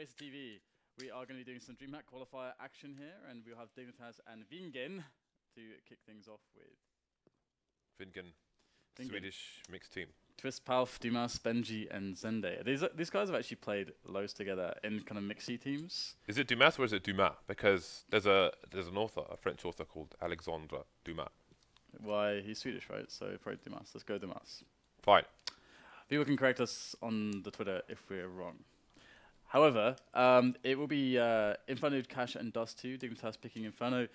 FACEIT TV, we are going to be doing some DreamHack qualifier action here, and we'll have Dignitas and Vingen to kick things off with. Vingen. Swedish mixed team. Twist, Palf, Dumas, Benji, and Zende. These guys have actually played loads together in kind of mixy teams. Is it Dumas or is it Dumas? Because there's an author, a French author called Aleksandr Dumas. Why, he's Swedish, right? So probably Dumas. Let's go Dumas. Fine. People can correct us on the Twitter if we're wrong. However, it will be Inferno, Cash, and Dust 2. Dignitas picking Inferno,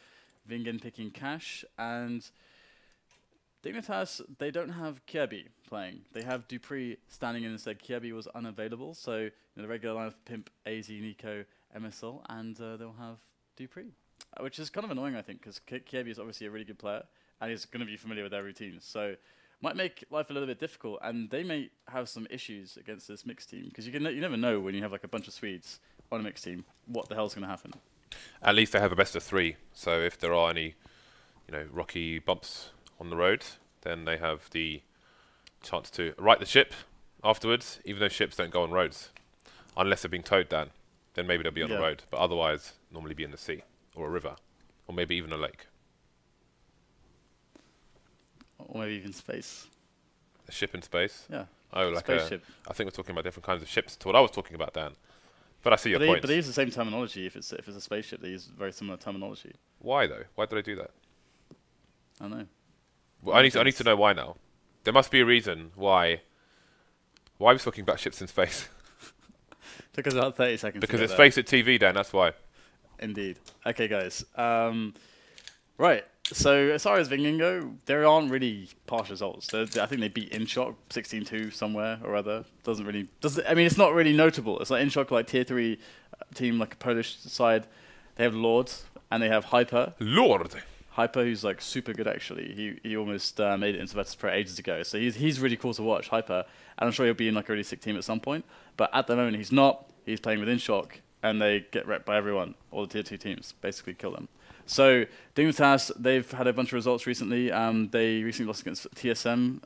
Vingen picking Cash, and Dignitas, they don't have Kirby playing. They have Dupree standing in instead. Kirby was unavailable, so the regular lineup Pimp, AZ, Nico, MSL, and they'll have Dupree, which is kind of annoying, I think, because Kirby is obviously a really good player, and he's going to be familiar with their routines. So might make life a little bit difficult, and they may have some issues against this mixed team, because you never know when you have like a bunch of Swedes on a mixed team what the hell's going to happen. At least they have a best of 3, so if there are any, rocky bumps on the road, then they have the chance to right the ship afterwards, even though ships don't go on roads. Unless they're being towed down, then maybe they'll be on the road, but otherwise normally be in the sea, or a river, or maybe even a lake. Or maybe even space. A ship in space? Yeah. Oh, like spaceship. I think we're talking about different kinds of ships to what I was talking about, Dan. But I see your point. But they use the same terminology. If it's a spaceship, they use very similar terminology. Why though? Why do they do that? I don't know. Well, I need to know why now. There must be a reason why. Why are we talking about ships in space? Took us about 30 seconds. Because it's FACEIT TV, Dan. That's why. Indeed. Okay, guys. Right. So as far as Vingen go, there aren't really harsh results. I think they beat InShock 16-2 somewhere or other. I mean, it's not really notable. It's like InShock, like tier 3 team, like a Polish side. They have Lord and they have Hyper. Lord. Hyper, who's like super good actually. He almost made it into Virtus.pro ages ago. So he's really cool to watch, Hyper. And I'm sure he'll be in like a really sick team at some point. But at the moment he's not. He's playing with InShock and they get wrecked by everyone. All the tier 2 teams basically kill them. So Dignitas, they've had a bunch of results recently. They recently lost against TSM.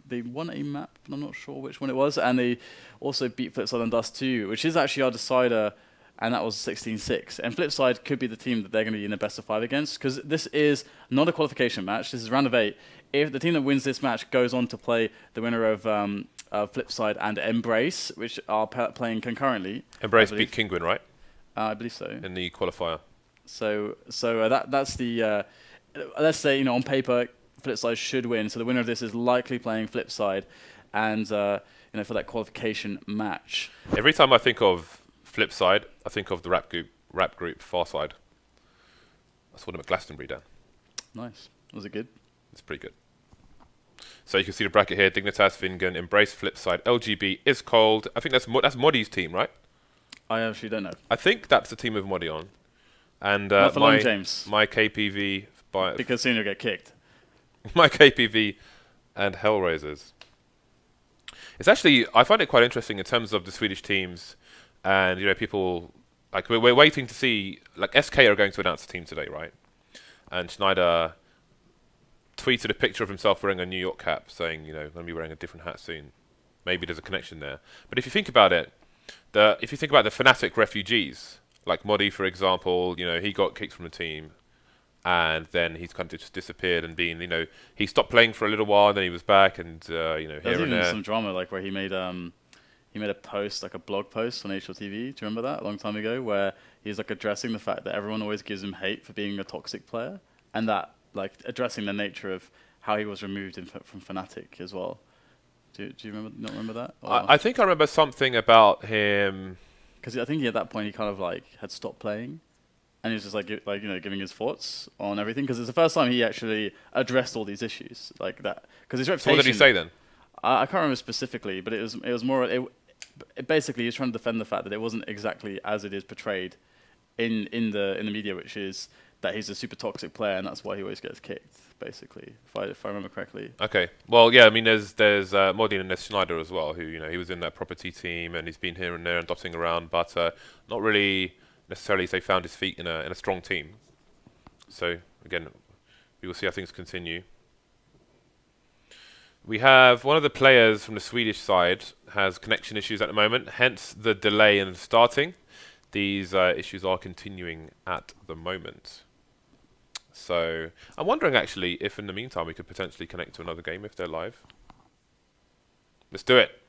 They won a map, but I'm not sure which one it was. And they also beat Flipside and Dust 2, which is actually our decider. And that was 16-6. And Flipside could be the team that they're going to be in a best of 5 against, because this is not a qualification match. This is round of 8. If the team that wins this match goes on to play the winner of Flipside and Embrace, which are playing concurrently. Embrace beat Kinguin, right? I believe so. In the qualifier. So that's the let's say on paper Flipside should win. So the winner of this is likely playing Flipside, and for that qualification match. Every time I think of Flipside, I think of the rap group Farside. I saw them at Glastonbury, Dan. Nice. Was it good? It's pretty good. So you can see the bracket here: Dignitas, Vingen, Embrace, Flipside, LGB is cold. I think that's Moddy's team, right? I actually don't know. I think that's the team with Moddy on. And James. My KPV because soon you'll get kicked. My KPV and Hellraisers. It's actually, I find it quite interesting in terms of the Swedish teams, and people like we're waiting to see, like SK are going to announce the team today, right? And Schneider tweeted a picture of himself wearing a New York cap, saying going to be wearing a different hat soon. Maybe there's a connection there. But if you think about it, if you think about the Fnatic refugees. Like Moddy, for example, he got kicked from the team, and then he's kind of just disappeared and he stopped playing for a little while, and then he was back, and here and there. There's even some drama, like where he made a post, like a blog post on HLTV. Do you remember that a long time ago, where he's like addressing the fact that everyone always gives him hate for being a toxic player, and that like addressing the nature of how he was removed from Fnatic as well. Do you not remember that? I think I remember something about him. Because I think at that point he kind of like had stopped playing, and he was just giving his thoughts on everything. Because it's the first time he actually addressed all these issues like that. Because his reputation. So what did he say then? I can't remember specifically, but it was more. It basically, he was trying to defend the fact that it wasn't exactly as it is portrayed in the media, which is that he's a super toxic player, and that's why he always gets kicked. Basically, if I remember correctly. Okay. Well, yeah. I mean, there's Moddy and there's Schneider as well, who he was in that property team, and he's been here and there and dotting around, but not really necessarily say found his feet in a strong team. So again, we will see how things continue. We have one of the players from the Swedish side has connection issues at the moment, hence the delay in starting. these issues are continuing at the moment. So I'm wondering actually if in the meantime we could potentially connect to another game if they're live. Let's do it.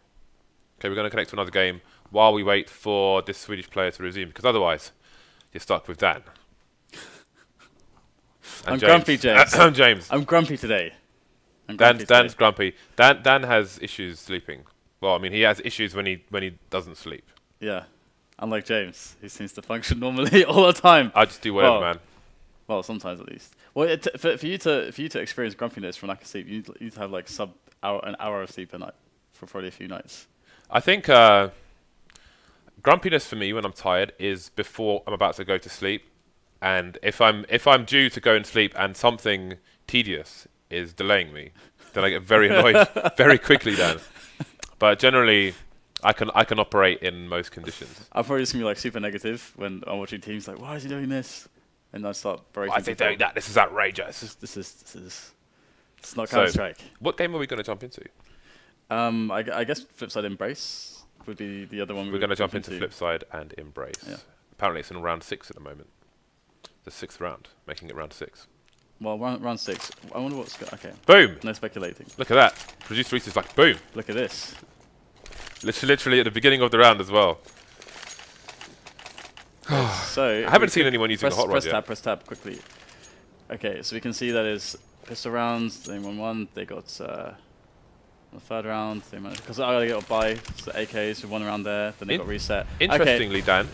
Okay, we're going to connect to another game while we wait for this Swedish player to resume, because otherwise you're stuck with Dan. I'm grumpy, James. James. I'm grumpy today. Dan's grumpy. Dan has issues sleeping. Well, I mean, he has issues when he doesn't sleep. Yeah, unlike James, he seems to function normally all the time. I just do whatever, man. Well, sometimes at least. Well, for you to experience grumpiness from lack of sleep, you need to have like an hour of sleep a night for probably a few nights. I think grumpiness for me when I'm tired is before I'm about to go to sleep, and if I'm due to go and sleep and something tedious is delaying me, then I get very annoyed very quickly, Dan. But generally, I can operate in most conditions. I'm probably just gonna be like super negative when I'm watching teams like, why is he doing this? And I start breaking. Why is he doing that? This is outrageous. This is it's not Counter-Strike. What game are we going to jump into? I guess Flipside Embrace would be the other one. We're going to jump into Flipside and Embrace. Yeah. Apparently it's in round 6 at the moment. The 6th round, making it round 6. Well, round 6. I wonder what's okay. Boom! No speculating. Look at that. Producer Reese is like, boom! Look at this. Literally at the beginning of the round as well. So I haven't seen anyone using a hot rod yet. Press tab quickly. Okay, so we can see that is pistol rounds. They won. They got the third round. They managed because I got a buy. So AKs with one round there. Then they got reset. Interestingly, okay. Dan,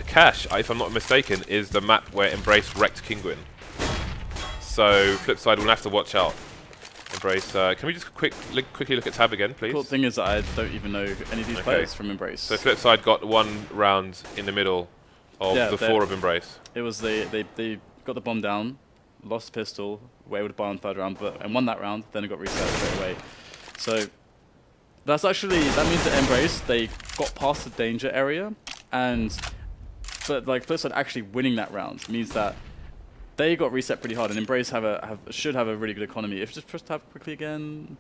Cash, if I'm not mistaken, is the map where Embrace wrecked Kinguin. So Flipside will have to watch out. Embrace. Can we just quickly look at tab again, please? The cool thing is that I don't even know any of these players from Embrace. So Flipside got one round in the middle of the 4 of Embrace. It was they got the bomb down, lost the pistol, were able to buy on third round, and won that round. Then it got reset straight away. So that means that Embrace they got past the danger area, but like Flipside actually winning that round means that they got reset pretty hard, and Embrace should have a really good economy. If you just press tab quickly again.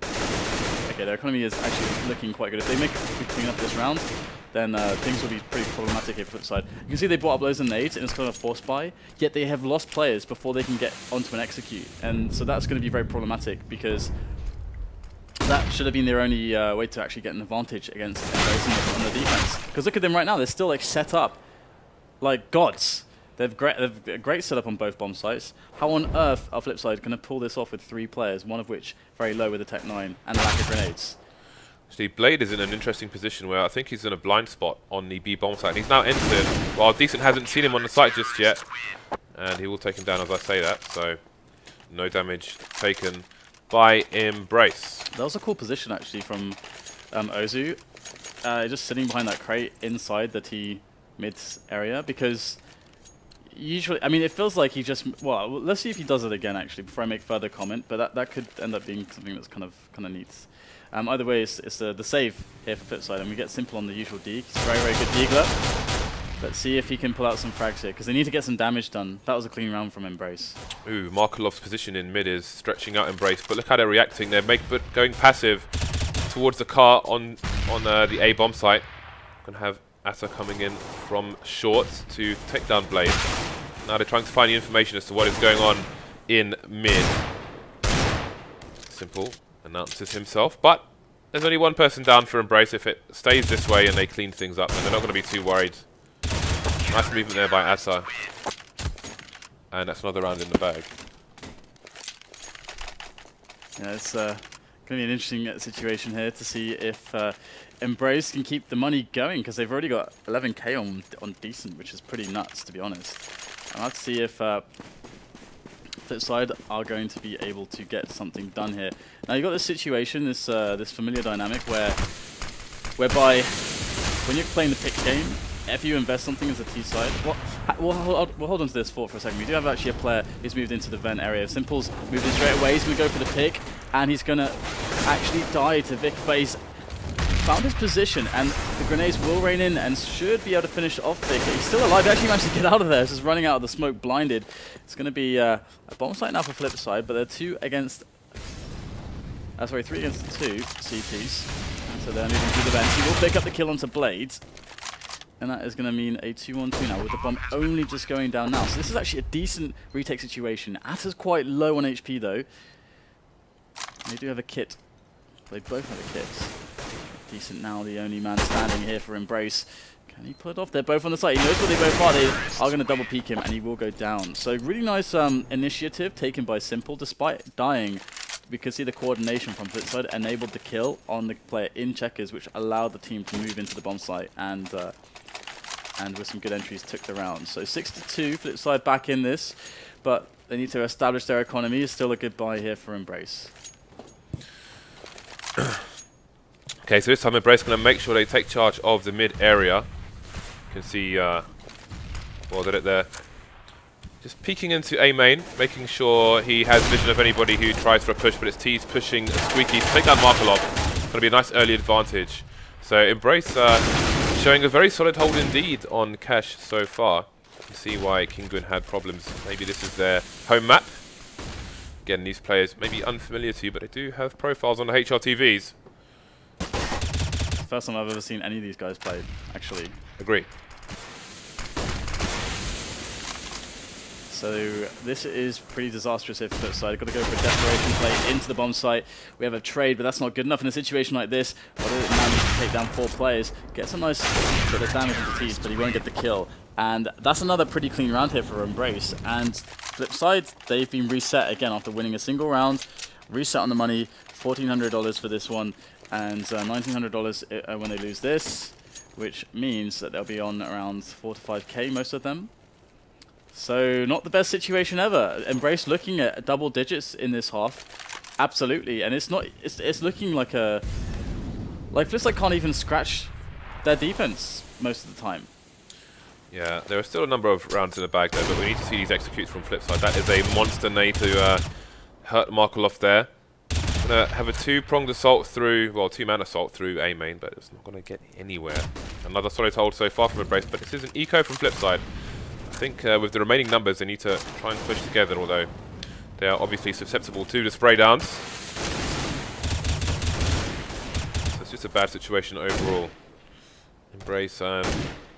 Okay, their economy is actually looking quite good. If they make a quick clean up this round, then things will be pretty problematic here for Flipside. You can see they bought up loads of nades, and it's kind of a force buy, yet they have lost players before they can get onto an execute. And so that's going to be very problematic, because that should have been their only way to actually get an advantage against Embrace on the defense. Because look at them right now, they're still like set up like gods. They've a great setup on both bomb sites. How on earth are Flipside going to pull this off with 3 players, one of which very low with a Tech 9 and a lack of grenades? Actually, Blade is in an interesting position where I think he's in a blind spot on the B bomb site. He's now entered it, while Decent hasn't seen him on the site just yet. And he will take him down as I say that, so no damage taken by Embrace. That was a cool position actually from ozoo. Just sitting behind that crate inside the T mid area, because usually, I mean, it feels like he just, well, let's see if he does it again actually before I make further comment, but that could end up being something that's kind of neat. Either way, it's the save here for Flipside, and we get Simple on the usual deke. He's a very, very good deagler. Let's see if he can pull out some frags here, because they need to get some damage done. That was a clean round from Embrace. Ooh, Markelov's position in mid is stretching out Embrace, but look how they're reacting. They're going passive towards the car on the A bomb site. Gonna have Atter coming in from short to take down Blade. Now they're trying to find the information as to what is going on in mid. Simple announces himself, but there's only one person down for Embrace. If it stays this way and they clean things up, then they're not going to be too worried. Nice movement there by Atter. And that's another round in the bag. Yeah, it's going to be an interesting situation here to see if Embrace can keep the money going, because they've already got 11k on Decent, which is pretty nuts, to be honest. I'll have to see if Flipside are going to be able to get something done here. Now you've got this situation, this familiar dynamic whereby when you're playing the pick game, if you invest something as a T side, we'll hold on to this thought for a second. We do have actually a player who's moved into the vent area. Simple's moved in straight away. He's going to go for the pick, and he's going to actually die to Vic, but he's found his position, and the grenades will rain in and should be able to finish off Vic. He's still alive. He actually managed to get out of there. He's just running out of the smoke blinded. It's going to be a bomb site now for Flipside, but they're 3 against 2 CTs. And so they're moving through the vents. He will pick up the kill onto Blade. And that is going to mean a 2-on-2 now, with the bomb only just going down now. So this is actually a decent retake situation. Atter's quite low on HP, though. They do have a kit. They both have a kit. Decent now, the only man standing here for Embrace. Can he pull it off? They're both on the side. He knows what they both are. They are going to double peek him, and he will go down. So really nice initiative taken by Simple. Despite dying, we can see the coordination from Flipside enabled the kill on the player in checkers, which allowed the team to move into the bomb site, and with some good entries took the round. So 6-2, Flipside back in this, but they need to establish their economy. It's still a good buy here for Embrace. Okay, so this time Embrace going to make sure they take charge of the mid area. You can see WorldEdit there. Just peeking into A main, making sure he has vision of anybody who tries for a push, but it's Tease pushing Squeaky to take down Markelov. Going to be a nice early advantage. So Embrace showing a very solid hold indeed on Cash so far. You can see why Kingun had problems. Maybe this is their home map. Again, these players may be unfamiliar to you, but they do have profiles on the HRTVs. First time I've ever seen any of these guys play, actually. Agree. So this is pretty disastrous if Flipside. Got to go for a desperation play into the bomb site. We have a trade, but that's not good enough in a situation like this. WorldEdit manages to take down 4 players. Gets a nice bit of damage into Tease, but he won't get the kill. And that's another pretty clean round here for Embrace. And Flipside, they've been reset again after winning a single round. Reset on the money, $1,400 for this one, and $1,900 when they lose this, which means that they'll be on around 4 to 5k, most of them. So not the best situation ever. Embrace looking at double digits in this half, absolutely, and it's not. It's looking like Flipside can't even scratch their defense most of the time. Yeah, there are still a number of rounds in the bag though, but we need to see these executes from Flipside. That is a monster nade to hurt Markelov there. Gonna have a 2-pronged assault through, well, 2-man assault through A main, but it's not gonna get anywhere. Another solid hold so far from Embrace, but this is an eco from Flipside. I think with the remaining numbers, they need to try and push together, although they are obviously susceptible to the spray downs. So it's just a bad situation overall. Embrace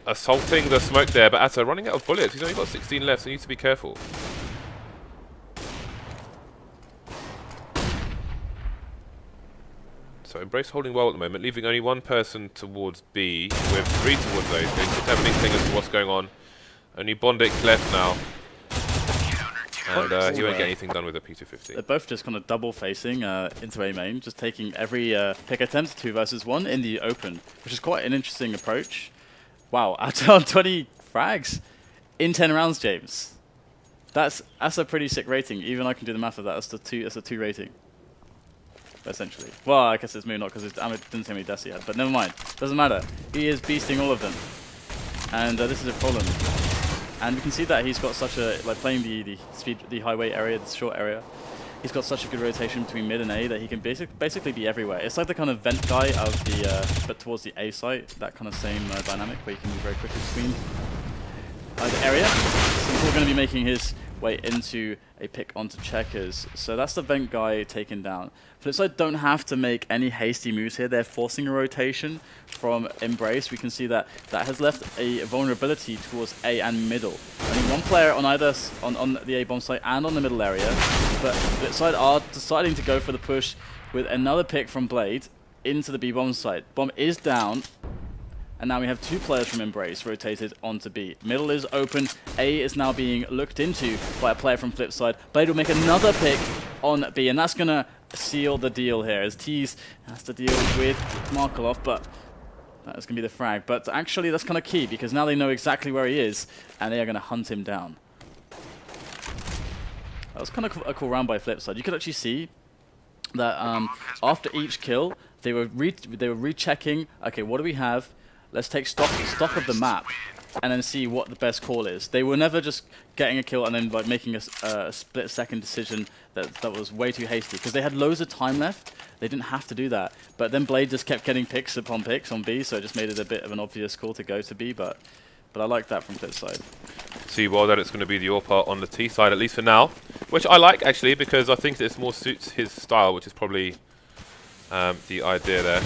assaulting the smoke there, but Atter running out of bullets. He's only got 16 left, so he needs to be careful. So Embrace holding well at the moment, leaving only 1 person towards B, with 3 towards A. They just have an inkling as to what's going on. Only bondik left now. And he won't get anything done with a P250. They're both just kind of double facing into A main, just taking every pick attempt 2 versus 1 in the open, which is quite an interesting approach. Wow, Atter on 20 frags in 10 rounds, James. That's a pretty sick rating. Even I can do the math of that. That's a 2 rating. Essentially. Well, I guess it's maybe not because it didn't say how many deaths he had, but never mind. Doesn't matter. He is beasting all of them. And this is a problem. And we can see that he's got such a, like playing the high weight area, the short area, he's got such a good rotation between mid and A that he can basically be everywhere. It's like the kind of vent guy of the, but towards the A site, that kind of same dynamic where you can move very quickly between the area. So he's going to be making his way into a pick onto checkers. So that's the vent guy taken down. Flipside don't have to make any hasty moves here. They're forcing a rotation from Embrace. We can see that that has left a vulnerability towards A and middle. Only 1 player on either on the A bomb site and on the middle area, but Flipside are deciding to go for the push with another pick from Blade into the B bomb site. Bomb is down. And now we have 2 players from Embrace rotated onto B. Middle is open. A is now being looked into by a player from Flipside. Blade will make another pick on B, and that's going to seal the deal here as Tease has to deal with Markelov, but that is going to be the frag. But actually, that's kind of key because now they know exactly where he is, and they are going to hunt him down. That was kind of a cool round by Flipside. You could actually see that after each kill, they were rechecking. Okay, what do we have? Let's take stock of the map and then see what the best call is. They were never just getting a kill and then like making a split-second decision that was way too hasty because they had loads of time left. They didn't have to do that. But then Blade just kept getting picks upon picks on B, so it just made it a bit of an obvious call to go to B. But I like that from Flipside. See WorldEdit it's going to be the AWP on the T side at least for now, which I like actually because I think this more suits his style, which is probably the idea there.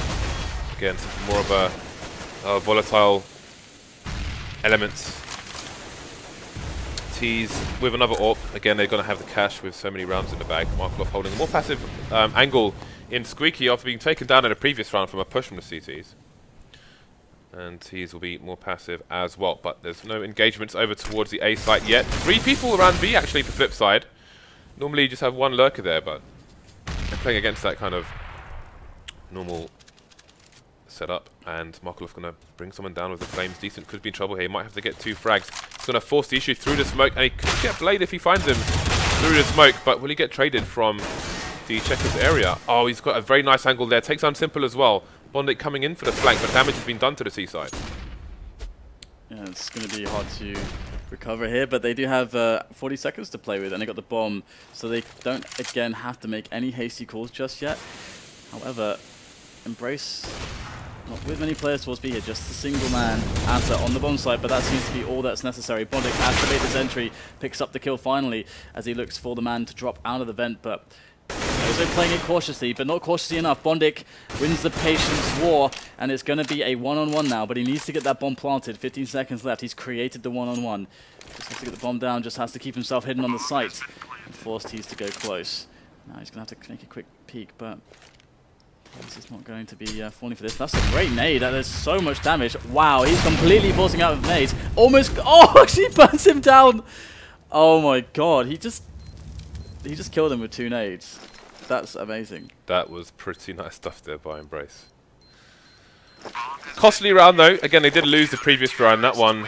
Again, more of a volatile elements. Tease with another AWP. Again, they're going to have the cash with so many rounds in the bag. Markelov holding a more passive angle in Squeaky after being taken down in a previous round from a push from the CTs. And Tease will be more passive as well, but there's no engagements over towards the A site yet. 3 people around B actually for Flipside. Normally you just have 1 lurker there, but they're playing against that kind of normal setup, and Markelov going to bring someone down with the flames. Decent could be in trouble here. He might have to get 2 frags. He's going to force the issue through the smoke, and he could get Blade if he finds him through the smoke, but will he get traded from the checkers area? Oh, he's got a very nice angle there. Takes down Simple as well. bondik coming in for the flank, but damage has been done to the C side. Yeah, it's going to be hard to recover here, but they do have 40 seconds to play with, and they got the bomb, so they don't, again, have to make any hasty calls just yet. However, Embrace, not with many players towards B here, just a single man atter on the bomb site, but that seems to be all that's necessary. bondik activates his entry, picks up the kill finally, as he looks for the man to drop out of the vent, but also playing it cautiously, but not cautiously enough. bondik wins the patience war, and it's going to be a one-on-one now, but he needs to get that bomb planted. 15 seconds left. He's created the one-on-one. Just has to get the bomb down, just has to keep himself hidden on the site and force Tease to go close. Now he's going to have to make a quick peek, but this is not going to be falling for this. That's a great nade. That does so much damage. Wow, he's completely forcing out of nades. Almost, oh, she burns him down. Oh my god, he just killed him with 2 nades. That's amazing. That was pretty nice stuff there by Embrace. Costly round though. Again, they did lose the previous round. That one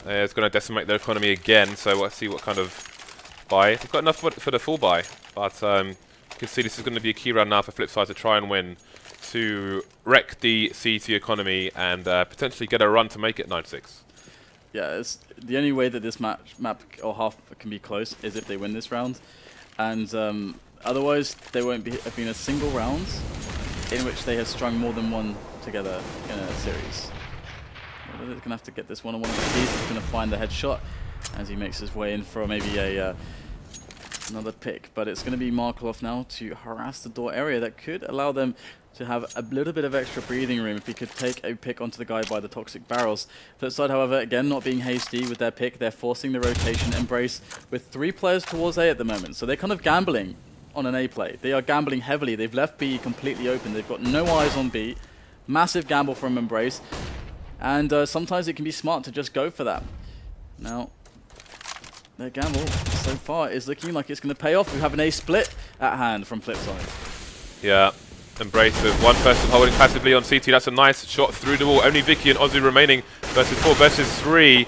is going to decimate their economy again. So let's see what kind of buy. They've got enough for the full buy, but you can see this is going to be a key round now for Flipside to try and win, to wreck the CT economy and potentially get a run to make it 9-6. Yeah, it's the only way that this map or half can be close is if they win this round, and otherwise there won't have been a single round in which they have strung more than one together in a series. They're going to have to get this one-on-one with Tease. He's going to find the headshot as he makes his way in for maybe another pick, but it's going to be Markelov now to harass the door area. That could allow them to have a little bit of extra breathing room if he could take a pick onto the guy by the toxic barrels. Flipside, however, again, not being hasty with their pick. They're forcing the rotation. Embrace with 3 players towards A at the moment, so they're kind of gambling on an A play. They are gambling heavily. They've left B completely open. They've got no eyes on B. Massive gamble from Embrace, and sometimes it can be smart to just go for that. Now, their gamble so far is looking like it's going to pay off. We have an A split at hand from Flipside. Yeah, Embrace with 1 person holding passively on CT. That's a nice shot through the wall. Only VICKEE and ozoo remaining versus 4 versus 3.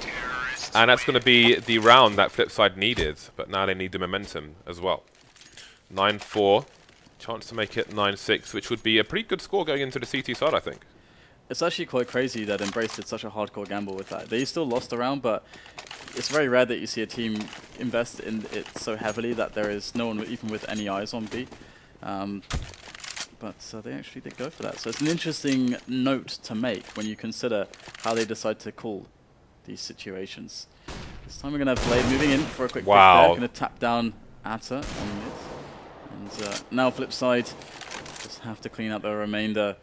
And that's going to be the round that Flipside needed. But now they need the momentum as well. 9-4. Chance to make it 9-6, which would be a pretty good score going into the CT side, I think. It's actually quite crazy that Embrace did such a hardcore gamble with that. They still lost a round, but it's very rare that you see a team invest in it so heavily that there is no one even with any eyes on B. But they actually did go for that. So it's an interesting note to make when you consider how they decide to call these situations. This time we're going to have Blade moving in for a quick pick there. Going to tap down atter on mid. And now Flipside just have to clean up the remainder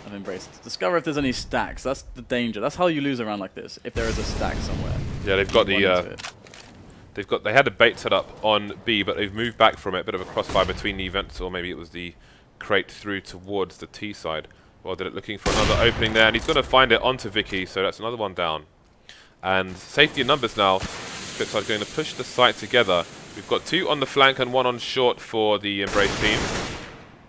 of Embrace. Discover if there's any stacks. That's the danger. That's how you lose a round like this, if there is a stack somewhere. Yeah, they've got they had a bait set up on B, but they've moved back from it. Bit of a crossfire between the events, or maybe it was the crate through towards the T side. WorldEdit looking for another opening there, and he's going to find it onto VICKEE, so that's another one down. And safety in numbers now. Flipside going to push the site together. We've got 2 on the flank and 1 on short for the Embrace team.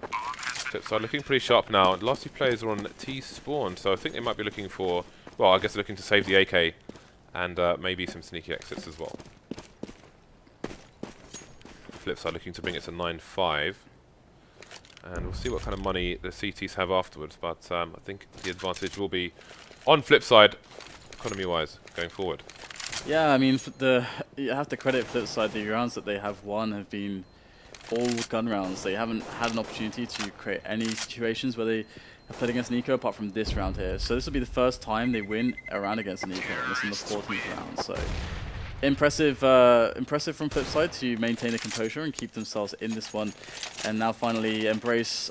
Flipside looking pretty sharp now. The last 2 players are on T spawn, so I think they might be looking for, well, I guess they're looking to save the AK and maybe some sneaky exits as well. Flipside looking to bring it to 9-5. And we'll see what kind of money the CTs have afterwards, but I think the advantage will be on Flipside, economy-wise, going forward. Yeah, I mean, you have to credit Flipside. The rounds that they have won have been all gun rounds. They haven't had an opportunity to create any situations where they have played against Nico apart from this round here. So this will be the first time they win a round against Nico, and it's in the 14th round. So impressive from Flipside to maintain the composure and keep themselves in this one. And now finally, Embrace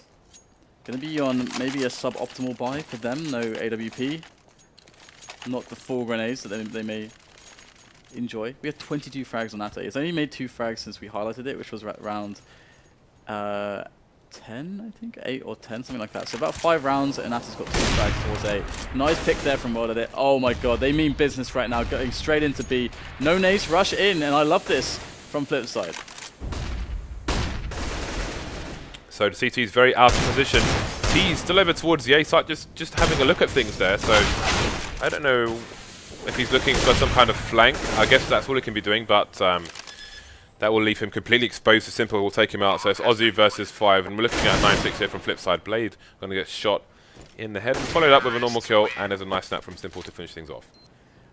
going to be on maybe a suboptimal buy for them. No AWP. not the full grenades that they may enjoy. We have 22 frags on atter. It's only made 2 frags since we highlighted it, which was around 10, I think, 8 or 10, something like that. So about 5 rounds, and atter's got 2 frags towards A. Nice pick there from WorldEdit. Oh my god, they mean business right now, going straight into B. No nades, rush in, and I love this from Flipside. So the CT is very out of position. Tease delivered towards the A site, just having a look at things there. So I don't know if he's looking for some kind of flank. I guess that's all he can be doing, but that will leave him completely exposed. So Simple will take him out. So it's ozoo versus 5, and we're looking at 9-6 here from Flipside. Blade going to get shot in the head and followed up with a normal kill, and there's a nice snap from Simple to finish things off.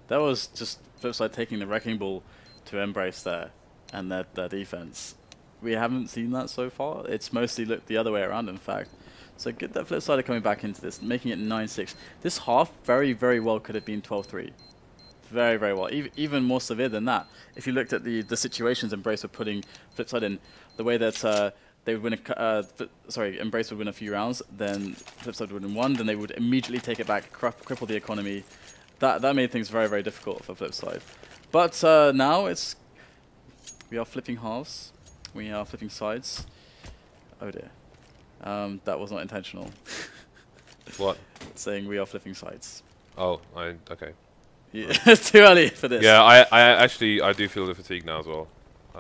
That was just Flipside taking the wrecking ball to Embrace there, and their defense. We haven't seen that so far. It's mostly looked the other way around, in fact. So good that Flipside are coming back into this, making it 9-6. This half very, very well could have been 12-3. Very, very well. Even more severe than that. If you looked at the situations Embrace were putting Flipside in, the way that they would win Embrace would win a few rounds, then Flipside would win 1, then they would immediately take it back, cripple the economy. That made things very, very difficult for Flipside. But now we are flipping halves. We are flipping sides. Oh dear. That was not intentional. What? Saying we are flipping sides. Oh, okay. Yeah, it's too early for this. Yeah, I do feel the fatigue now as well.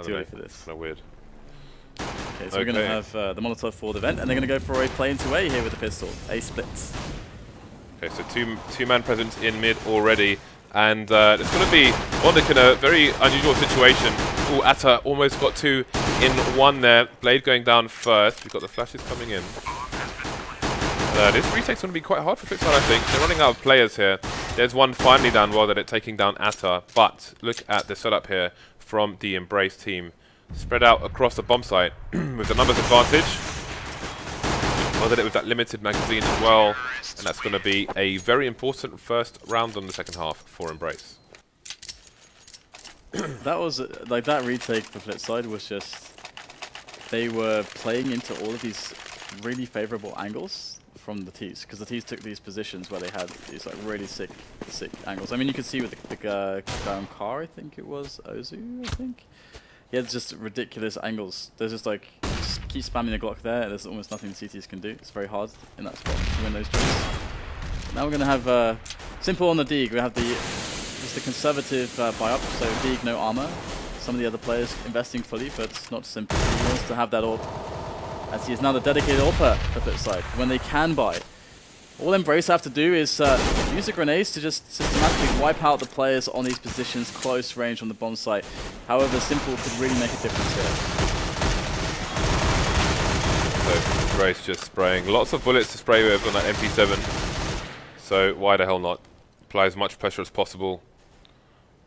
Too early for this. Kind of weird. Okay, so we're going to have the Molotov for the vent, and they're going to go for a play into A here with the pistol. A splits. Okay, so two-man presence in mid already, and it's going to be bondik in a very unusual situation. Ooh, atter almost got 2 in 1 there. Blade going down first. We've got the flashes coming in. This retake's going to be quite hard for Flipside, I think. They're running out of players here. There's one finally down, WorldEdit taking down atter. But look at the setup here from the Embrace team. Spread out across the bomb site with the numbers advantage. WorldEdit with that limited magazine as well. And that's going to be a very important first round on the second half for Embrace. That was, like, that retake for Flipside was just... They were playing into all of these really favorable angles from the tease, because the tease took these positions where they had these like really sick angles. I mean, you could see with the guy on car, I think it was ozoo, I think. He had just ridiculous angles. There's just like, just keep spamming the Glock there, there's almost nothing the CTs can do. It's very hard in that spot to win those jumps. Now we're going to have Simple on the Deeg. We have just the conservative buy-up, so Deeg no armor. Some of the other players investing fully, but not Simple. He wants to have that AWP, as he is now the dedicated AWPer for Flipside. When they can buy, all Embrace have to do is use the grenades to just systematically wipe out the players on these positions, close range on the bomb site. However, Simple could really make a difference here. So Embrace just spraying lots of bullets to spray with on that MP7. So why the hell not? Apply as much pressure as possible.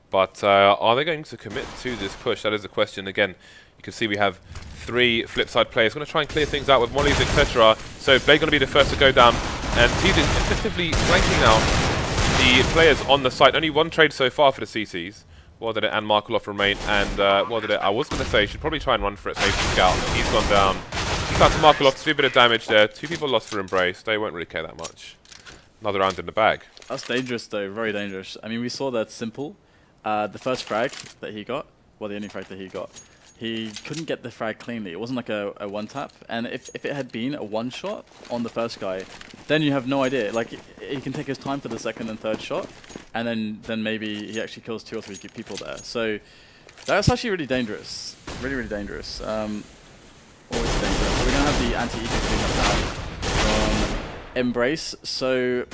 But are they going to commit to this push? That is the question. Again, you can see we have 3 Flipside players. Going to try and clear things out with mollies, etc. So Blade going to be the first to go down. And Tease is effectively flanking out the players on the site. Only 1 trade so far for the CTs. WorldEdit and Markelov remain. And WorldEdit, I was going to say, should probably try and run for it. Safety scout. He's gone down. He's out to Markelov. 2 bit of damage there. 2 people lost for Embrace. They won't really care that much. Another round in the bag. That's dangerous, though. Very dangerous. I mean, we saw that Simple. The first frag that he got, well, the only frag that he got, he couldn't get the frag cleanly. It wasn't like a one-tap. And if it had been a one-shot on the first guy, then you have no idea. Like, he can take his time for the second and third shot, and then maybe he actually kills 2 or 3 people there. So that's actually really dangerous. Really, really dangerous. Always dangerous. So we're going to have the anti-eco cleanup now from Embrace. So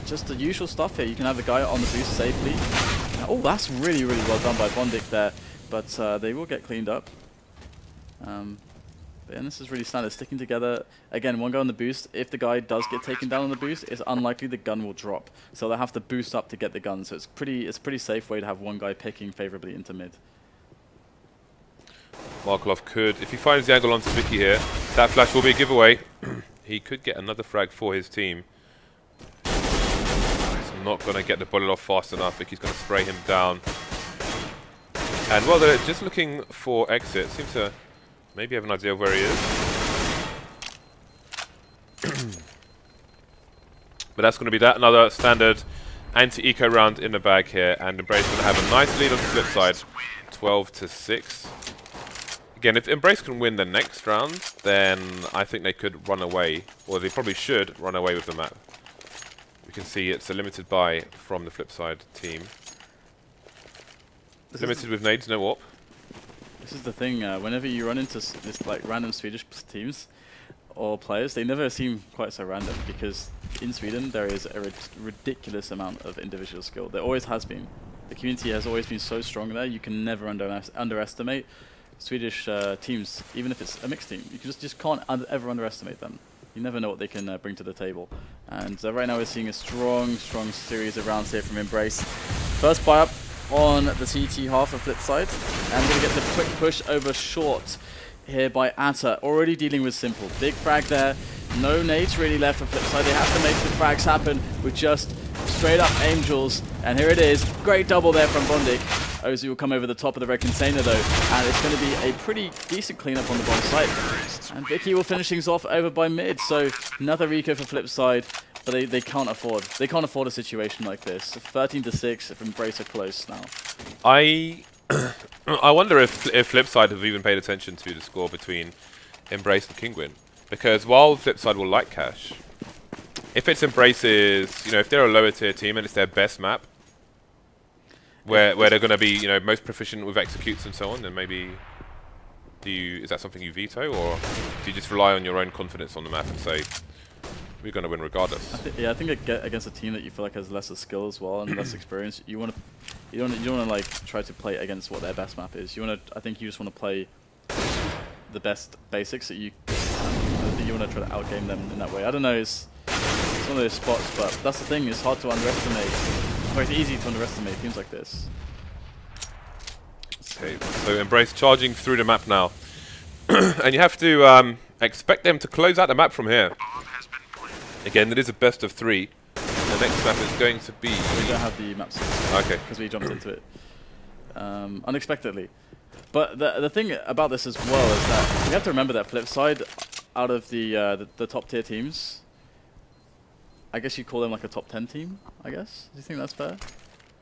just the usual stuff here. You can have the guy on the boost safely. Oh, that's really, really well done by bondik there, but they will get cleaned up. And this is really standard, sticking together. Again, one guy on the boost. If the guy does get taken down on the boost, it's unlikely the gun will drop. So they'll have to boost up to get the gun. So it's a pretty safe way to have one guy picking favorably into mid. Markelov could, if he finds the angle onto VICKEE here, that flash will be a giveaway. He could get another frag for his team. Not going to get the bullet off fast enough. VICKEE's going to spray him down. And well, they're just looking for exit. Seems to maybe have an idea of where he is. But that's going to be that. Another standard anti-eco round in the bag here, and Embrace going to have a nice lead on the flip side, 12-6. Again, if Embrace can win the next round, then I think they could run away, or they probably should run away with the map. We can see it's a limited buy from the flip side team. Limited with nades, no warp. This is the thing, whenever you run into this like random Swedish teams or players, they never seem quite so random, because in Sweden there is a ridiculous amount of individual skill. There always has been. The community has always been so strong there, you can never underestimate Swedish teams, even if it's a mixed team. You just can't ever underestimate them. You never know what they can bring to the table. And right now we're seeing a strong series of rounds here from Embrace. First buy up on the CT half of Flipside, and we're going to get the quick push over short here by Atter, already dealing with simple. Big frag there, no nades really left for Flipside. They have to make the frags happen with just straight up angels, and here it is, great double there from bondik. ozoo will come over the top of the red container though, and it's going to be a pretty decent cleanup on the bomb site. And VICKEE will finish things off over by mid, so another Rico for Flipside. But they can't afford a situation like this. 13-6 if Embrace are close now. I wonder if Flipside have even paid attention to the score between Embrace and Kingwin, because while Flipside will like cash, if it's Embrace's, you know, if they're a lower tier team and it's their best map, where they're going to be, you know, most proficient with executes and so on, then maybe is that something you veto, or do you just rely on your own confidence on the map and say, we're going to win regardless? I think against a team that you feel like has lesser skill as well and less experience, you don't want to like try to play against what their best map is. I think you just want to play the best basics that you can. I think you want to try to outgame them in that way. I don't know, it's one of those spots, but that's the thing. It's hard to underestimate. Or it's easy to underestimate teams like this. Okay, so Embrace charging through the map now, and you have to expect them to close out the map from here. Again, it is a best of 3. The next map is going to be... We don't have the map system. Okay. Because we jumped into it unexpectedly. But the thing about this as well is that you have to remember that Flipside, out of the top tier teams, I guess you'd call them like a top 10 team, I guess. Do you think that's fair?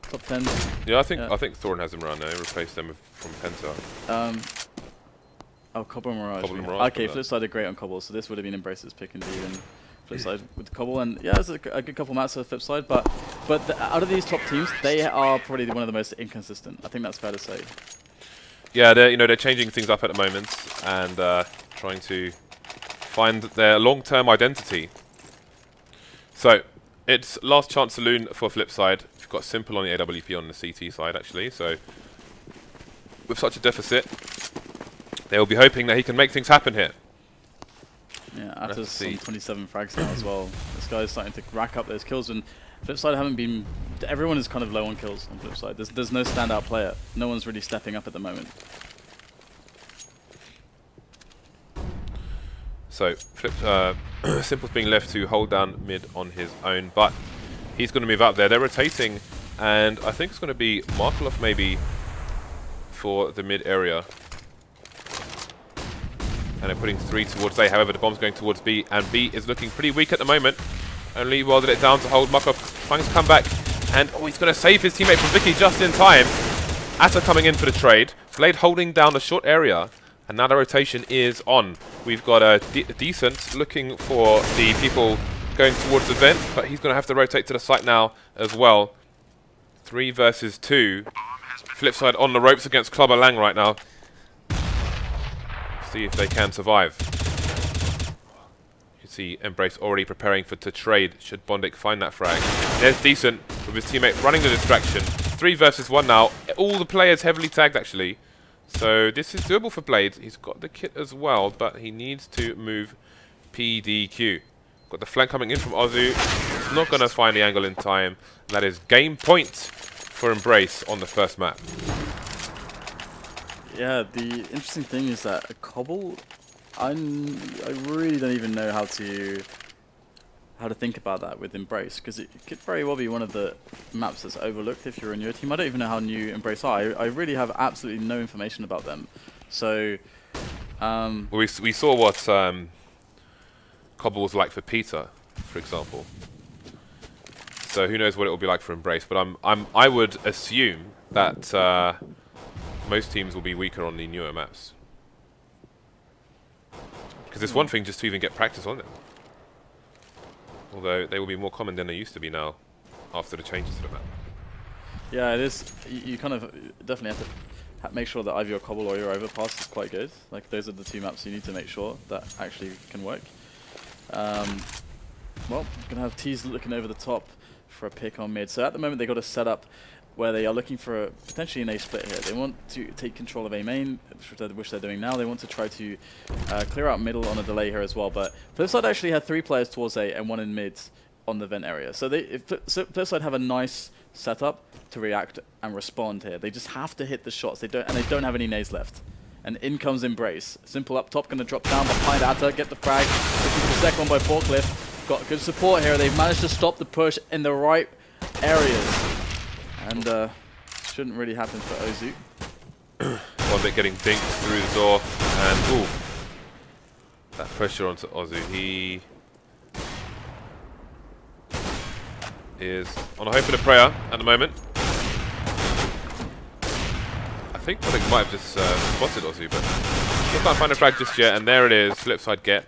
Top 10? Yeah, I think Thorin has them around now. Replaced them from Penta. Oh, Cobble and Mirage. Mirage, okay, Flipside are great on Cobble, so this would have been Embrace's pick indeed. And Flipside with Cobble, and yeah, there's a good couple maps for Flipside, but out of these top teams, they are probably one of the most inconsistent. I think that's fair to say. Yeah, they're changing things up at the moment and trying to find their long-term identity. So it's last chance saloon for Flipside. We've got simple on the AWP on the CT side actually. So with such a deficit, they will be hoping that he can make things happen here. Yeah, Atter's on 27 frags now as well. This guy is starting to rack up those kills, and Flipside haven't been... Everyone is kind of low on kills on Flipside. There's no standout player. No one's really stepping up at the moment. So Simple's being left to hold down mid on his own, but he's going to move up there. They're rotating, and I think it's going to be Markelov maybe for the mid area. And they're putting 3 towards A. However, the bomb's going towards B, and B is looking pretty weak at the moment. Only WorldEdit it down to hold. Markelov trying to come back, and oh, he's going to save his teammate from VICKEE just in time. Atter coming in for the trade. Blade holding down the short area, and now the rotation is on. We've got a decent looking for the people going towards the vent, but he's going to have to rotate to the site now as well. 3 versus 2. Flipside on the ropes against Clubber Lang right now. See if they can survive. You can see Embrace already preparing to trade should bondik find that frag. There's Decent with his teammate running the distraction. 3 versus 1 now. All the players heavily tagged actually. So this is doable for Blade. He's got the kit as well, but he needs to move PDQ. Got the flank coming in from ozoo. He's not going to find the angle in time. That is game point for Embrace on the first map. Yeah, the interesting thing is that a Cobble, I really don't even know how to think about that with Embrace, because it could very well be one of the maps that's overlooked if you're a newer team. I don't even know how new Embrace are. I really have absolutely no information about them. So, we saw what Cobble was like for Peter, for example. So who knows what it will be like for Embrace? But I would assume that most teams will be weaker on the newer maps. Because it's one thing just to even get practice on them. Although they will be more common than they used to be now, after the changes to the map. Yeah, it is. You kind of definitely have to make sure that either your cobble or your overpass is quite good. Like those are the two maps you need to make sure that actually can work. Well, gonna have tease looking over the top for a pick on mid. So at the moment they got a setup where they are looking for potentially an A split here. They want to take control of A main, which they're doing now. They want to try to clear out middle on a delay here as well. But Flipside actually had 3 players towards A and 1 in mid on the vent area. So Flipside have a nice setup to react and respond here. They just have to hit the shots. They don't have any nades left. And in comes Embrace. Simple up top, gonna drop down behind Atter, get the frag. Looking for the second one by Forklift. Got good support here. They've managed to stop the push in the right areas. And shouldn't really happen for ozoo. One bit getting dinked through the door, and ooh, that pressure onto ozoo. He is on a hope and a prayer at the moment. I think bondik might have just spotted ozoo, but he can't find a frag just yet. And there it is. Flipside get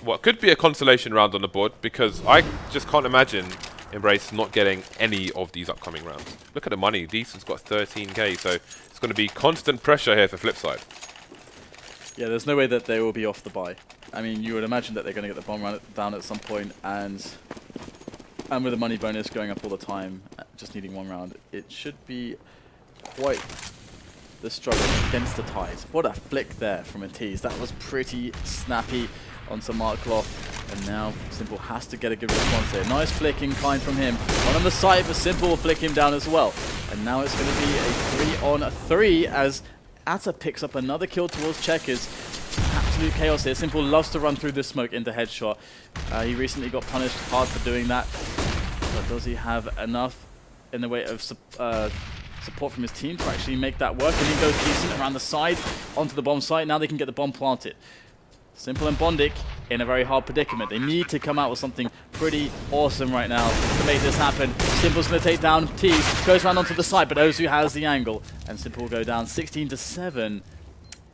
what could be a consolation round on the board, because I just can't imagine Embrace not getting any of these upcoming rounds. Look at the money. Decent's got 13k, so it's going to be constant pressure here for Flipside. Yeah, there's no way that they will be off the buy. I mean, you would imagine that they're going to get the bomb down at some point, and with the money bonus going up all the time, just needing 1 round, it should be quite the struggle against the ties. What a flick there from a tease. That was pretty snappy onto Markelov. And now Simple has to get a good response here. Nice flick incline from him. One on the side, but Simple will flick him down as well. And now it's going to be a 3-on-3 as Atter picks up another kill towards Checkers. Absolute chaos here. Simple loves to run through the smoke into headshot. He recently got punished hard for doing that. But does he have enough in the way of support from his team to actually make that work? And he goes decent around the side onto the bomb site. Now they can get the bomb planted. Simple and bondik in a very hard predicament. They need to come out with something pretty awesome right now to make this happen. Simple's going to take down tease, goes around onto the side, but ozoo has the angle. And Simple will go down 16-7.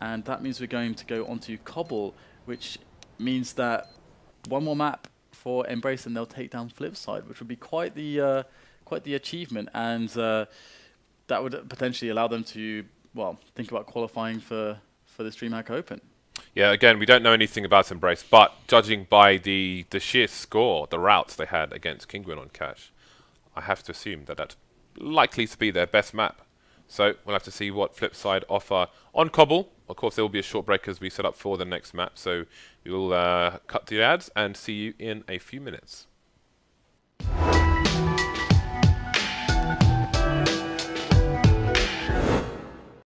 And that means we're going to go onto Cobble, which means that one more map for Embrace and they'll take down Flipside, which would be quite the achievement. And that would potentially allow them to, well, think about qualifying for this DreamHack Open. Yeah, again, we don't know anything about Embrace, but judging by the sheer score, the routes they had against Kinguin on Cash, I have to assume that that's likely to be their best map. So we'll have to see what Flipside offer on Cobble. Of course, there will be a short break as we set up for the next map, so we will cut the ads and see you in a few minutes.